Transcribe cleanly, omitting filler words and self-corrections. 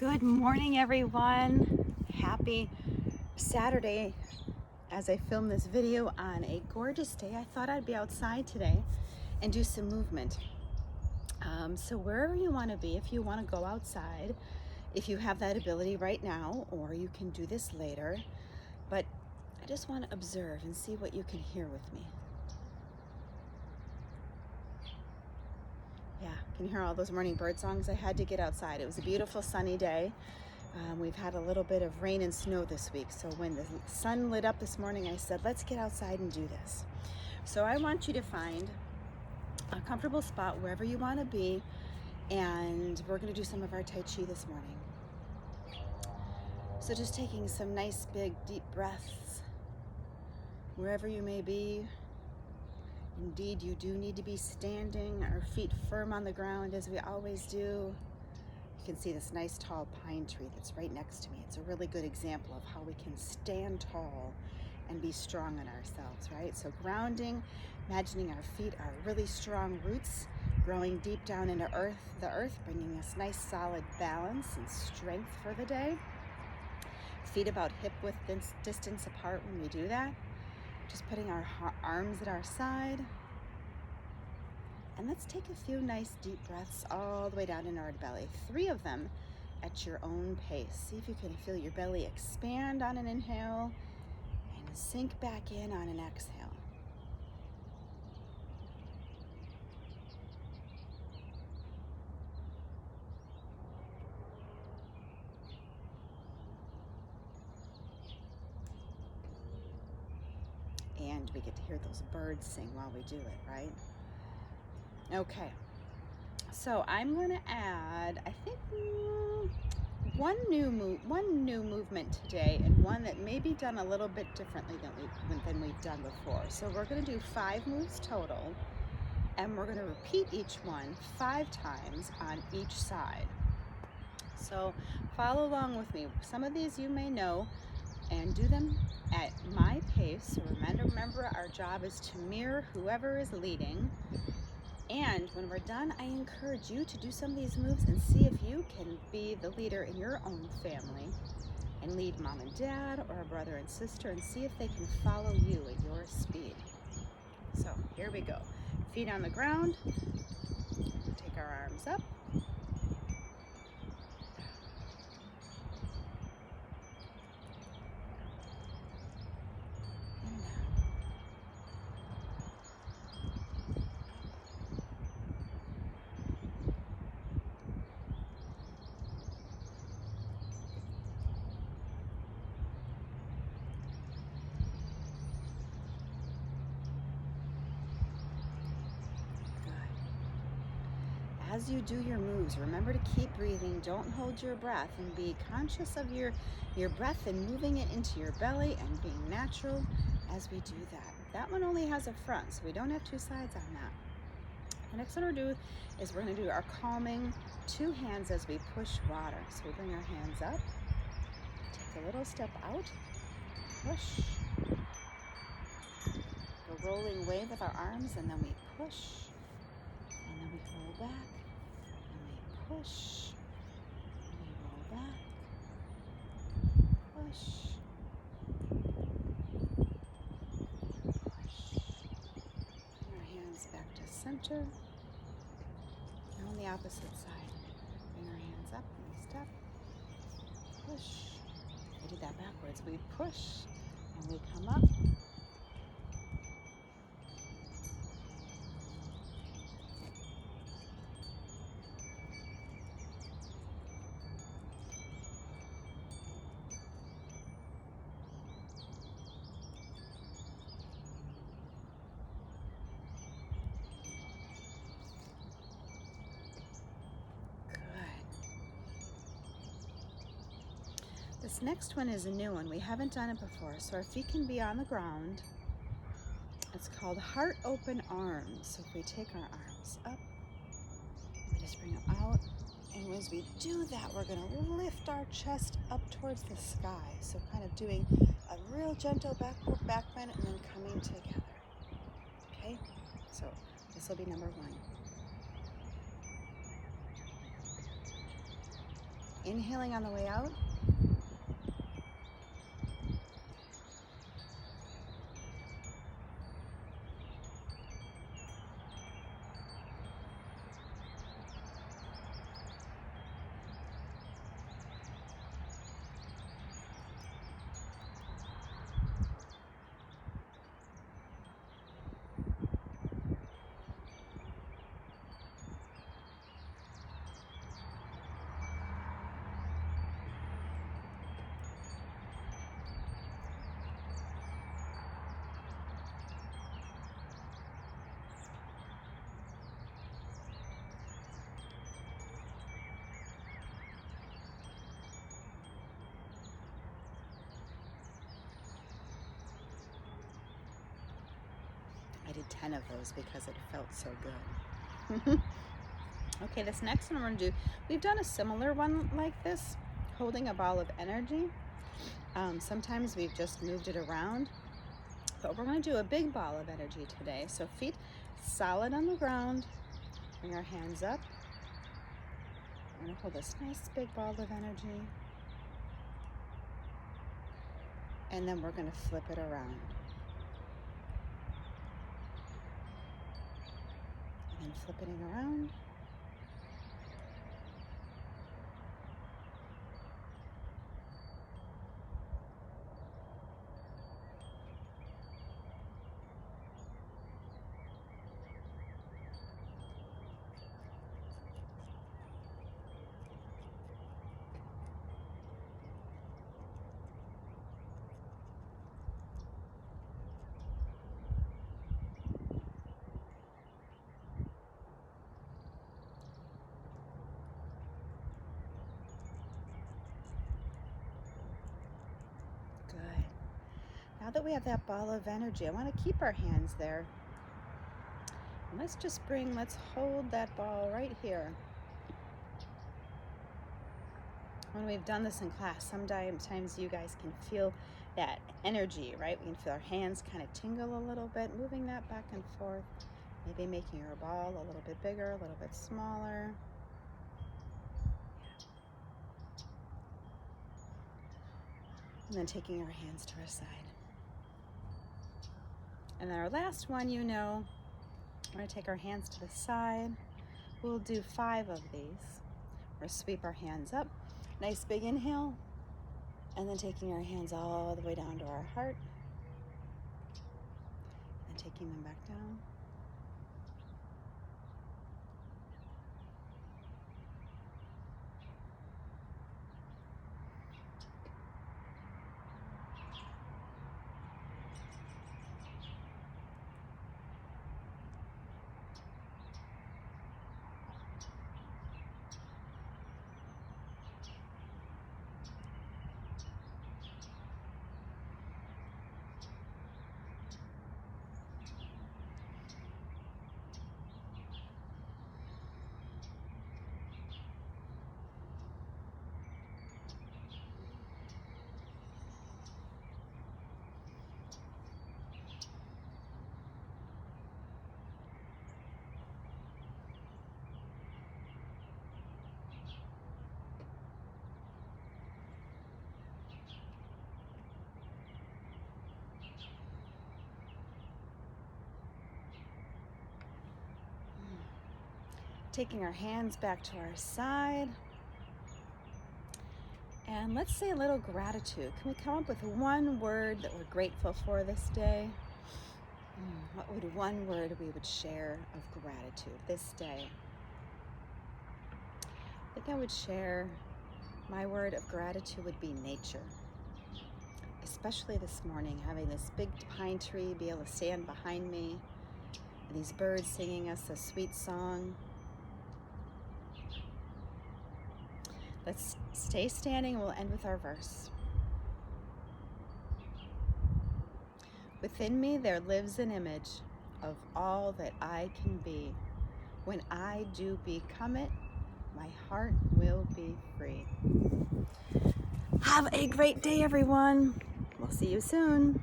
Good morning, everyone. Happy Saturday. As I film this video on a gorgeous day, I thought I'd be outside today and do some movement. So wherever you want to be, if you want to go outside, if you have that ability right now, or you can do this later, but I just want to observe and see what you can hear with me. Yeah, can you hear all those morning bird songs? I had to get outside. It was a beautiful sunny day. We've had a little bit of rain and snow this week, so when the sun lit up this morning, I said, let's get outside and do this. So I want you to find a comfortable spot wherever you want to be, and we're going to do some of our Tai Chi this morning. So just taking some nice big deep breaths wherever you may be. Indeed, you do need to be standing, our feet firm on the ground as we always do. You can see this nice tall pine tree that's right next to me. It's a really good example of how we can stand tall and be strong in ourselves, right? So grounding, imagining our feet are really strong roots growing deep down into the earth, bringing us nice solid balance and strength for the day. Feet about hip width distance apart when we do that. Just putting our arms at our side. And let's take a few nice deep breaths all the way down in our belly. 3 of them at your own pace. See if you can feel your belly expand on an inhale and sink back in on an exhale. And we get to hear those birds sing while we do it, right? Okay. So I'm going to add, I think, one new movement today, and one that may be done a little bit differently than we've done before. So we're going to do 5 moves total, and we're going to repeat each one 5 times on each side. So follow along with me. Some of these you may know, and do them at my pace. So remember, our job is to mirror whoever is leading. And when we're done, I encourage you to do some of these moves and see if you can be the leader in your own family and lead mom and dad or a brother and sister and see if they can follow you at your speed. So here we go. Feet on the ground. Take our arms up. As you do your moves, remember to keep breathing. Don't hold your breath, and be conscious of your breath and moving it into your belly and being natural as we do that. That one only has a front, so we don't have 2 sides on that. The next one we're going to do is we're going to do our calming 2 hands as we push water. So we bring our hands up, take a little step out, push, a rolling wave with our arms, and then we push, and then we roll back. Push, and we roll back, push, push. Bring our hands back to center. Now on the opposite side. Bring our hands up and we step, push. I did that backwards. We push and we come up. This next one is a new one. We haven't done it before, so our feet can be on the ground. It's called heart open arms. So if we take our arms up, we just bring them out, and as we do that, we're going to lift our chest up towards the sky. So kind of doing a real gentle back bend and then coming together. Okay, so this will be number 1. Inhaling on the way out. I did 10 of those because it felt so good. Okay, this next one we're going to do, we've done a similar one like this, holding a ball of energy. Sometimes we've just moved it around, but we're going to do a big ball of energy today. So feet solid on the ground, bring our hands up. We're going to hold this nice big ball of energy, and then we're going to flip it around. And flipping around. Good. Now that we have that ball of energy, I want to keep our hands there. And let's hold that ball right here. When we've done this in class, sometimes you guys can feel that energy, right? We can feel our hands kind of tingle a little bit, moving that back and forth, maybe making our ball a little bit bigger, a little bit smaller. And then taking our hands to our side. And then our last one, we're going to take our hands to the side. We'll do 5 of these. We'll sweep our hands up. Nice big inhale. And then taking our hands all the way down to our heart. And taking them back down. Taking our hands back to our side. And let's say a little gratitude. Can we come up with one word that we're grateful for this day? What would one word we would share of gratitude this day? I think I would share my word of gratitude would be nature. Especially this morning, having this big pine tree be able to stand behind me, and these birds singing us a sweet song. Let's stay standing and we'll end with our verse. Within me there lives an image of all that I can be. When I do become it, my heart will be free. Have a great day, everyone. We'll see you soon.